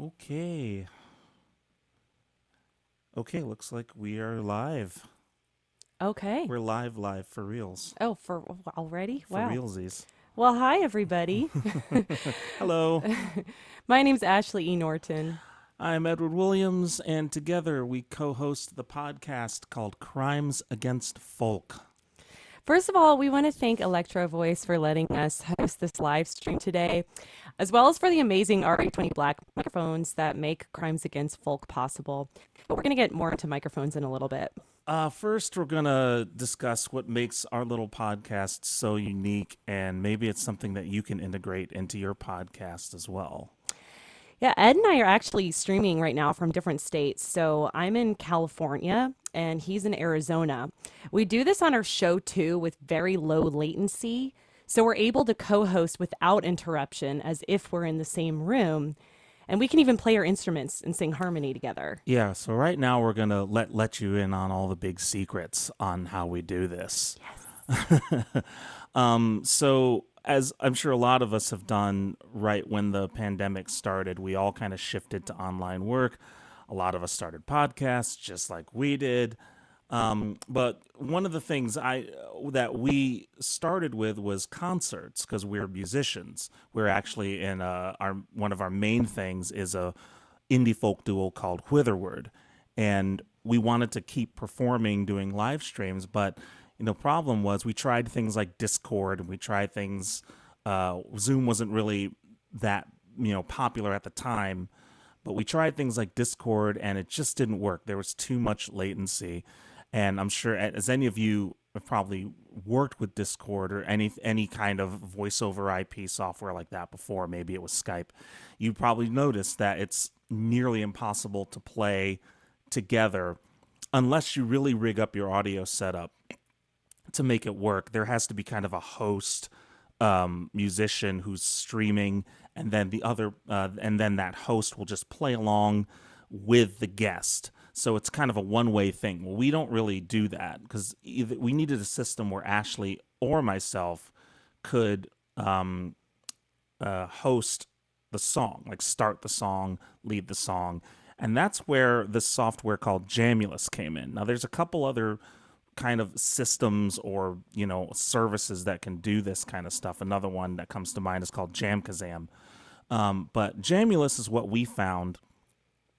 Okay. Okay, looks like we are live. Okay. We're live for reals. Oh, for already? For Wow. realsies. Well, hi everybody. Hello. My name's Ashley E. Norton. I'm Edward Williams, and together we co host the podcast called Crimes Against Folk. First of all, we want to thank Electro-Voice for letting us host this live stream today, as well as for the amazing RE20 black microphones that make Crimes Against Folk possible. But we're going to get more into microphones in a little bit. First, we're going to discuss what makes our little podcast so unique, and maybe it's something that you can integrate into your podcast as well. Yeah, Ed and I are actually streaming right now from different states. So I'm in California and he's in Arizona. We do this on our show too with very low latency. So we're able to co host without interruption as if we're in the same room. And we can even play our instruments and sing harmony together. Yeah, so right now we're gonna let you in on all the big secrets on how we do this. So as I'm sure a lot of us have done right when the pandemic started, we all kind of shifted to online work. A lot of us started podcasts just like we did. But one of the things I that we started with was concerts because we're musicians. We're actually in our one of our main things is a indie folk duo called Witherward, and we wanted to keep performing, doing live streams. But problem was we tried things like Discord and we tried things. Zoom wasn't really that popular at the time, but we tried things like Discord and it just didn't work. There was too much latency. And I'm sure, as any of you have probably worked with Discord or any kind of voice over IP software like that before, maybe it was Skype, you probably noticed that it's nearly impossible to play together unless you really rig up your audio setup to make it work. There has to be kind of a host musician who's streaming, and then and then that host will just play along with the guest. So it's kind of a one-way thing. Well, we don't really do that because we needed a system where Ashley or myself could host the song, like start the song, lead the song. And that's where this software called Jamulus came in. Now, there's a couple other kind of systems or services that can do this kind of stuff. Another one that comes to mind is called Jamkazam. But Jamulus is what we found,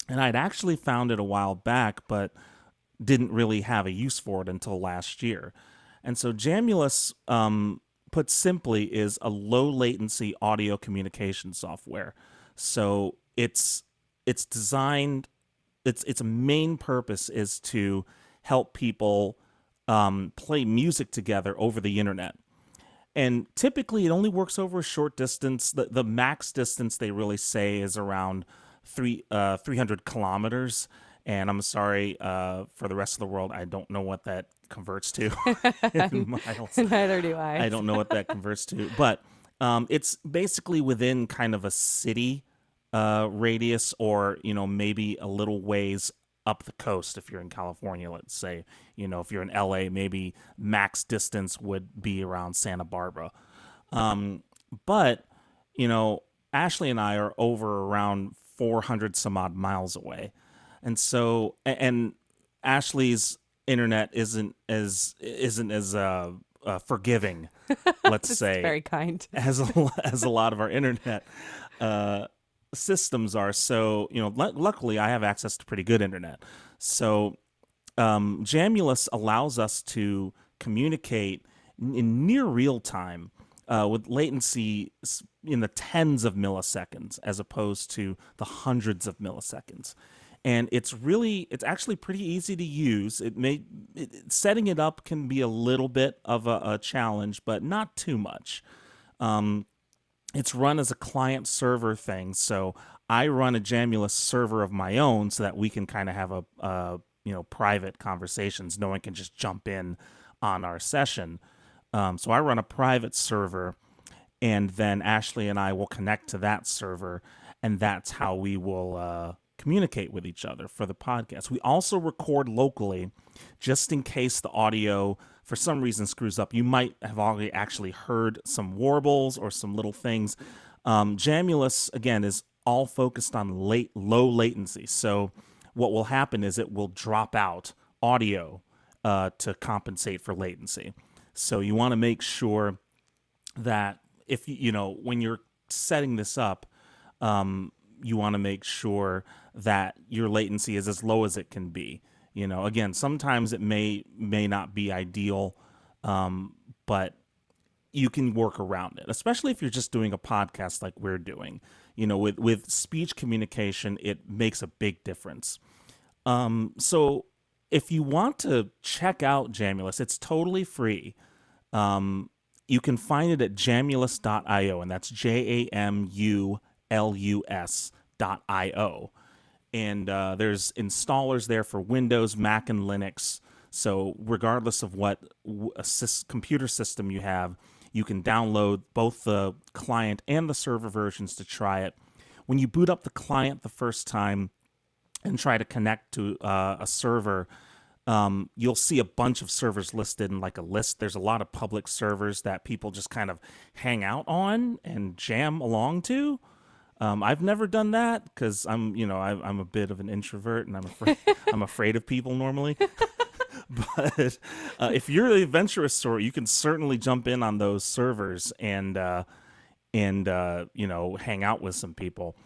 and I'd actually found it a while back, but didn't really have a use for it until last year. And so Jamulus, put simply, is a low latency audio communication software. So it's designed. Its main purpose is to help people play music together over the internet. And typically, it only works over a short distance. The max distance they really say is around 300 kilometers. And I'm sorry for the rest of the world, I don't know what that converts to in miles. Neither do I. I don't know what that converts to, but it's basically within kind of a city radius, or maybe a little ways up the coast. If you're in California, let's say, if you're in LA, maybe max distance would be around Santa Barbara. But Ashley and I are over around 400 some odd miles away, and so and Ashley's internet isn't as forgiving, let's This is say, very kind. as a lot of our internet uh, systems are. So luckily I have access to pretty good internet. So Jamulus allows us to communicate in near real time with latency in the tens of milliseconds as opposed to the hundreds of milliseconds. And it's actually pretty easy to use. Setting it up can be a little bit of a challenge, but not too much. It's run as a client server thing, so I run a Jamulus server of my own so that we can kind of have a private conversations. No one can just jump in on our session. So I run a private server, and then Ashley and I will connect to that server, and that's how we will communicate with each other for the podcast. We also record locally, just in case the audio for some reason screws up. You might have already actually heard some warbles or some little things. Jamulus again is all focused on low latency. So what will happen is it will drop out audio to compensate for latency. So you want to make sure that if when you're setting this up, you want to make sure that your latency is as low as it can be. Again, sometimes it may not be ideal, but you can work around it, especially if you're just doing a podcast like we're doing. With speech communication, it makes a big difference. So if you want to check out Jamulus, it's totally free. You can find it at jamulus.io, and that's JAMULUS.io. And there's installers there for Windows, Mac, and Linux. So regardless of what computer system you have, you can download both the client and the server versions to try it. When you boot up the client the first time and try to connect to a server, you'll see a bunch of servers listed in like a list. There's a lot of public servers that people just kind of hang out on and jam along to. I've never done that because I'm a bit of an introvert and I'm afraid of people normally. But if you're the adventurous sort, you can certainly jump in on those servers and hang out with some people.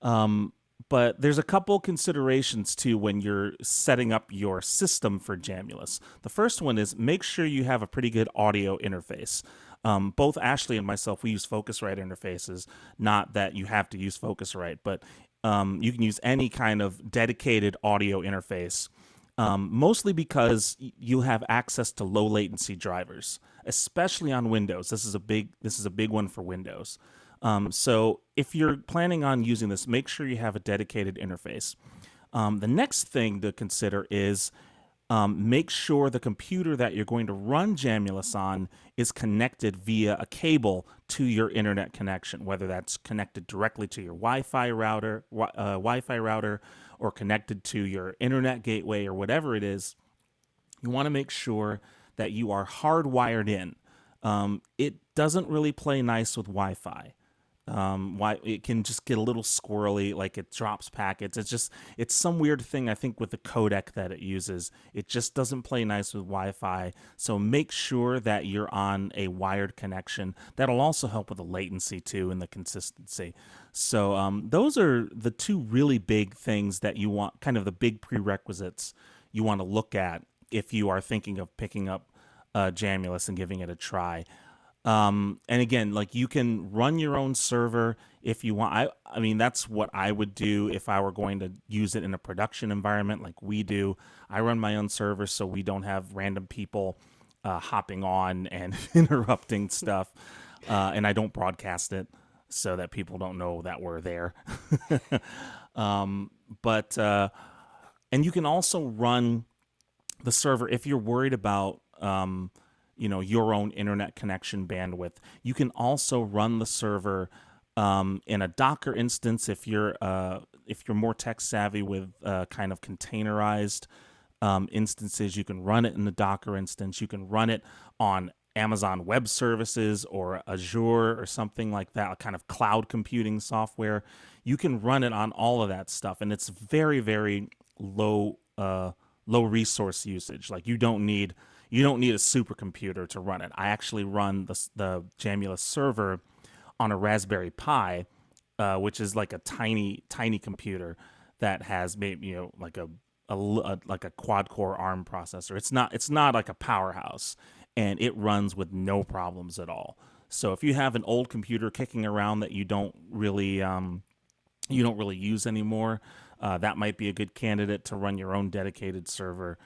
But there's a couple considerations too when you're setting up your system for Jamulus. The first one is make sure you have a pretty good audio interface. Both Ashley and myself, we use Focusrite interfaces. Not that you have to use Focusrite, but you can use any kind of dedicated audio interface. Mostly because you have access to low latency drivers, especially on Windows. This is a big one for Windows. So if you're planning on using this, make sure you have a dedicated interface. The next thing to consider is make sure the computer that you're going to run Jamulus on is connected via a cable to your internet connection, whether that's connected directly to your Wi-Fi router, or connected to your internet gateway or whatever it is. You want to make sure that you are hardwired in. It doesn't really play nice with Wi-Fi. It can just get a little squirrely, like it drops packets. It's some weird thing, I think, with the codec that it uses. It just doesn't play nice with Wi-Fi. So make sure that you're on a wired connection. That'll also help with the latency too and the consistency. So those are the two really big things that you want, kind of the big prerequisites you want to look at if you are thinking of picking up Jamulus and giving it a try. And again, like you can run your own server if you want. I mean, that's what I would do if I were going to use it in a production environment like we do. I run my own server so we don't have random people hopping on and interrupting stuff. And I don't broadcast it so that people don't know that we're there. But and you can also run the server if you're worried about your own internet connection bandwidth. You can also run the server in a Docker instance if you're more tech savvy with kind of containerized instances. You can run it in the Docker instance. You can run it on Amazon Web Services or Azure or something like that, a kind of cloud computing software. You can run it on all of that stuff, and it's very, very low resource usage. Like you don't need a supercomputer to run it. I actually run the Jamulus server on a Raspberry Pi, which is like a tiny computer that has maybe like a quad core ARM processor. It's not like a powerhouse, and it runs with no problems at all. So if you have an old computer kicking around that you don't really use anymore, that might be a good candidate to run your own dedicated server.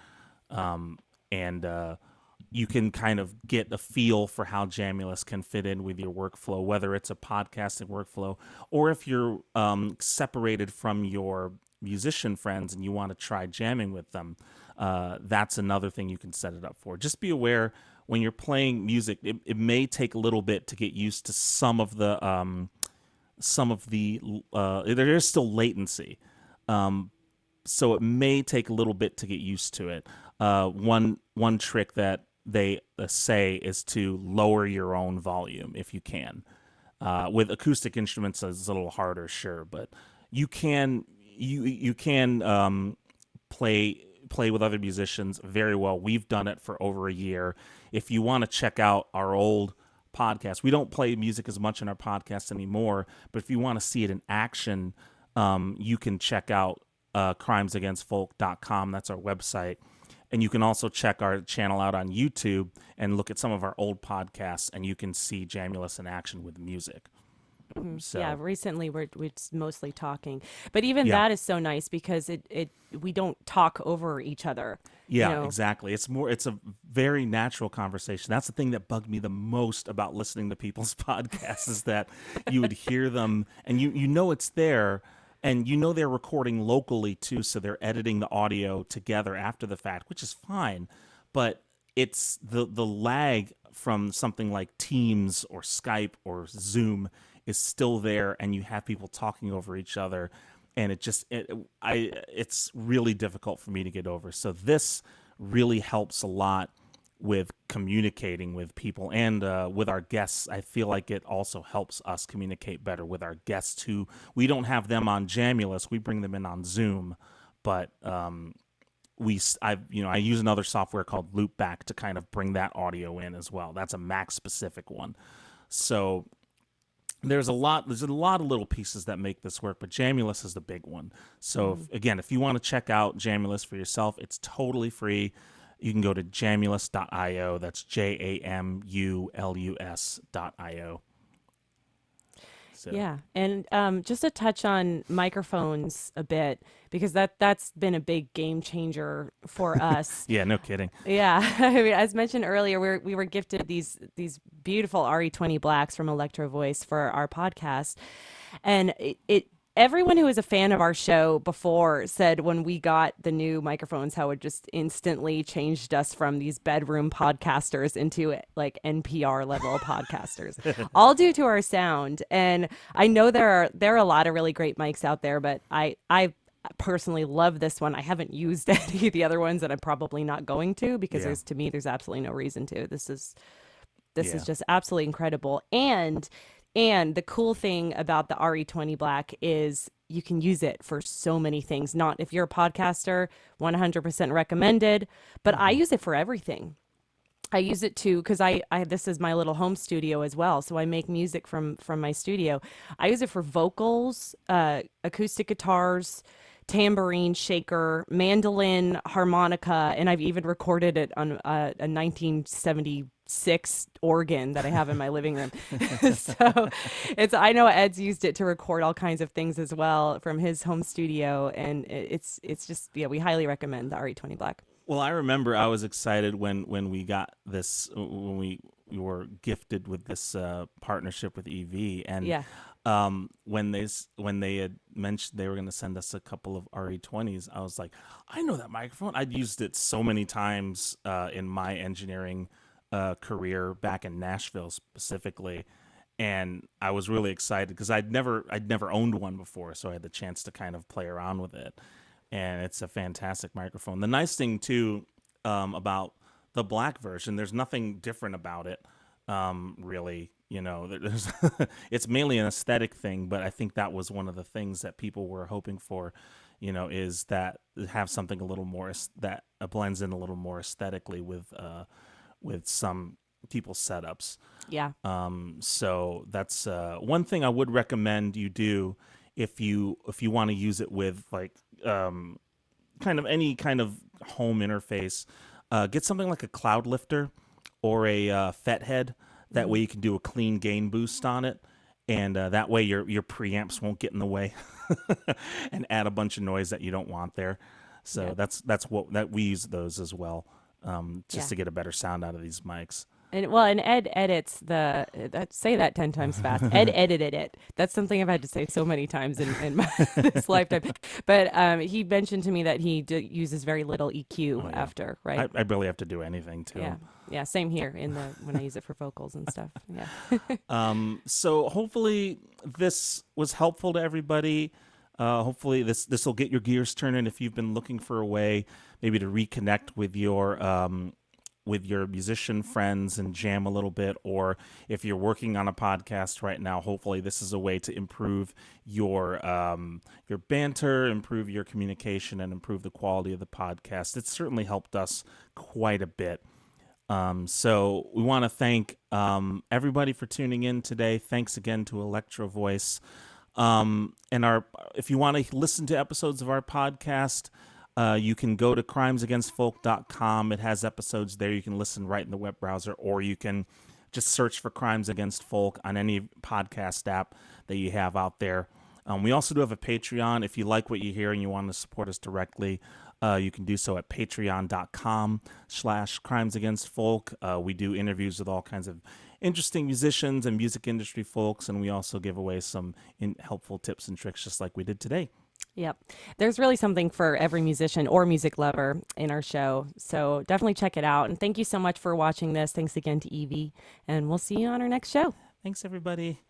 And you can kind of get a feel for how Jamulus can fit in with your workflow, whether it's a podcasting workflow or if you're separated from your musician friends and you want to try jamming with them. That's another thing you can set it up for. Just be aware when you're playing music, it may take a little bit to get used to some of the there is still latency. So it may take a little bit to get used to it. One trick that they say is to lower your own volume if you can. With acoustic instruments, it's a little harder, sure, but you can you can play with other musicians very well. We've done it for over a year. If you want to check out our old podcast, we don't play music as much in our podcast anymore, but if you want to see it in action, you can check out crimesagainstfolk.com. That's our website. And you can also check our channel out on YouTube and look at some of our old podcasts, and you can see Jamulus in action with music. So Yeah, recently we're mostly talking, but even yeah, that is so nice because it we don't talk over each other. You yeah, know, exactly. It's a very natural conversation. That's the thing that bugged me the most about listening to people's podcasts is that you would hear them and you know it's there, and you know they're recording locally too, so they're editing the audio together after the fact, which is fine, but it's the lag from something like Teams or Skype or Zoom is still there, and you have people talking over each other, and it's really difficult for me to get over. So this really helps a lot with communicating with people and with our guests. I feel like it also helps us communicate better with our guests who we don't have them on Jamulus. We bring them in on Zoom, but I use another software called Loopback to kind of bring that audio in as well. That's a Mac specific one. So there's a lot of little pieces that make this work, but Jamulus is the big one. So if you want to check out Jamulus for yourself, it's totally free. You can go to jamulus.io. That's jamulus.io. So yeah, and just to touch on microphones a bit because that's been a big game changer for us. yeah, no kidding. Yeah, I mean, as mentioned earlier, we were gifted these beautiful RE20 blacks from Electro-Voice for our podcast, and it everyone who was a fan of our show before said when we got the new microphones how it just instantly changed us from these bedroom podcasters into like NPR level podcasters, all due to our sound. And I know there are a lot of really great mics out there, but I personally love this one. I haven't used any of the other ones, and I'm probably not going to because Yeah, there's absolutely no reason to. This is yeah. just absolutely incredible. And the cool thing about the RE20 Black is you can use it for so many things. Not if you're a podcaster, 100% recommended, but I use it for everything. I use it to because I this is my little home studio as well, so I make music from my studio. I use it for vocals, acoustic guitars, tambourine, shaker, mandolin, harmonica, and I've even recorded it on a 1976 organ that I have in my living room. So I know Ed's used it to record all kinds of things as well from his home studio, and it's just yeah, we highly recommend the RE20 Black. Well, I remember I was excited when we got this when we were gifted with this partnership with EV, and Yeah. when they had mentioned they were going to send us a couple of RE20s, I was like, I know that microphone. I'd used it so many times in my engineering career back in Nashville specifically, and I was really excited because I'd never owned one before, so I had the chance to kind of play around with it, and it's a fantastic microphone. The nice thing too about the black version, there's nothing different about it, really. You know, there's it's mainly an aesthetic thing, but I think that was one of the things that people were hoping for. You know, is that have something a little more that blends in a little more aesthetically with some people's setups. Yeah. So that's one thing I would recommend you do if you want to use it with like kind of any kind of home interface. Get something like a cloud lifter or a FET head. That way you can do a clean gain boost on it, and that way your preamps won't get in the way and add a bunch of noise that you don't want there. So Yeah. that's what that we use those as well, Yeah. just to get a better sound out of these mics. And Ed edits say that 10 times fast. Ed edited it. That's something I've had to say so many times in my, this lifetime. But he mentioned to me that he uses very little EQ Oh yeah, after, right? I barely have to do anything to Yeah. them. Yeah. Same here when I use it for vocals and stuff. Yeah. So hopefully this was helpful to everybody. Hopefully this will get your gears turning if you've been looking for a way maybe to reconnect with your musician friends and jam a little bit, or if you're working on a podcast right now, hopefully this is a way to improve your banter, improve your communication, and improve the quality of the podcast. It's certainly helped us quite a bit. So we want to thank everybody for tuning in today. Thanks again to Electro-Voice. And if you want to listen to episodes of our podcast, you can go to crimesagainstfolk.com. It has episodes there. You can listen right in the web browser, or you can just search for Crimes Against Folk on any podcast app that you have out there. We also do have a Patreon. If you like what you hear and you want to support us directly, you can do so at patreon.com/crimesagainstfolk. We do interviews with all kinds of interesting musicians and music industry folks, and we also give away some helpful tips and tricks just like we did today. Yep. There's really something for every musician or music lover in our show. So definitely check it out. And thank you so much for watching this. Thanks again to Evie. And we'll see you on our next show. Thanks, everybody.